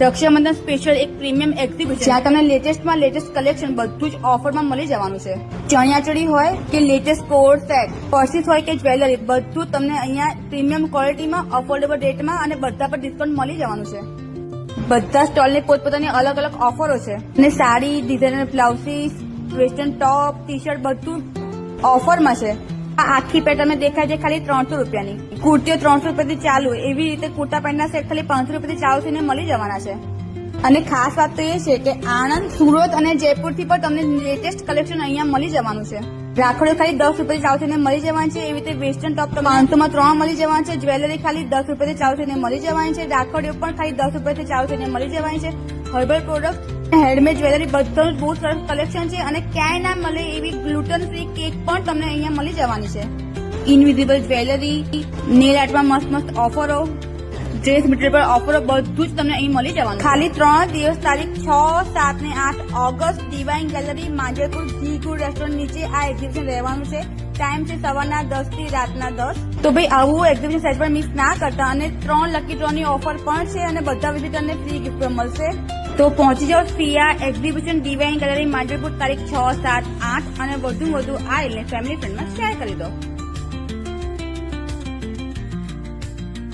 Rakshabandhan special એક premium exhibition જ્યાં તમને લેટેસ્ટમાં લેટેસ્ટ કલેક્શન બધું જ ઓફરમાં મળી જવાનું છે. ચણિયાચોળી હોય કે લેટેસ્ટ કોટ સેટ, પર્સીસ હોય કે જ્વેલરી, બધું તમને અહીંયા પ્રીમિયમ ક્વોલિટીમાં અફોર્ડેબલ રેટમાં અને બધા પર ડિસ્કાઉન્ટ મળી જવાનું છે. બધા સ્ટોલની પોતપોતાની અલગ અલગ ઓફરો છે અને sari, designer blouses, western top, T shirt બધું ઓફરમાં છે. આ આખી પેટર્ન દેખાય છે ખાલી 300 રૂપિયાની. કુર્તીઓ 300 રૂપિયાથી ચાલુ, એવી રીતે કુર્તા પેન્ટના સેટ ખાલી 500 રૂપિયાથી ચાલુ થઈને મળી જવાના છે. અને ખાસ વાત તો એ છે કે આણંદ, સુરત અને જયપુરથી પણ તમને લેટેસ્ટ કલેક્શન અહીંયા મળી જવાનું છે. રાખડીઓ ખાલી 10 રૂપિયાથી ચાલુ થઈને મળી જવાની છે. એવી રીતે વેસ્ટર્ન ટોપ 500 માં 3 મળી જવાના છે. જ્વેલરી ખાલી 10 રૂપિયાથી ચાલુ થઈને મળી જવાની છે. રાખડીઓ પણ ખાલી 10 રૂપિયાથી ચાલુ થઈને મળી જવાની છે. હર્બલ પ્રોડક્ટ, હેન્ડમેડ જ્વેલરી બધું બહુ સરસ કલેક્શન છે અને ક્યાંય ના મળે એવી ગ્લુટન ફ્રી કેક પણ તમને અહીંયા મળી જવાની છે. ઇનવિઝિબલ જ્વેલરી, નેલ આર્ટમાં મસ્ત મસ્ત ઓફરો, ડ્રેસ મટીરિયલ પર ઓફરો બધું જ તમને અહીં મળી જવાનું. ખાલી 3 દિવસ તારીખ 6, 7 ને 8 ઓગસ્ટ ડિવાઇન ગેલેરી માંજરપુર જી ગુડ રેસ્ટોરન્ટ નીચે આ એક્ઝિબિશન રહેવાનું છે. ટાઈમ છે સવારના 10 થી રાતના 10. તો ભાઈ આવું એક્ઝિબિશન સેટ પણ મિસ ના કરતા. અને 3 લકી ડ્રોની ઓફર પણ છે અને બધા વિઝિટરને ફ્રી ગિફ્ટ મળશે. તો પહોંચી જાઓ ફિયા એક્ઝિબિશન ડિવાઇન ગેલેરી માંજરપુર તારીખ 6, 7, 8 અને વધુ આ એટલે ફેમિલી ફ્રેન્ડમાં શેર કરી દો.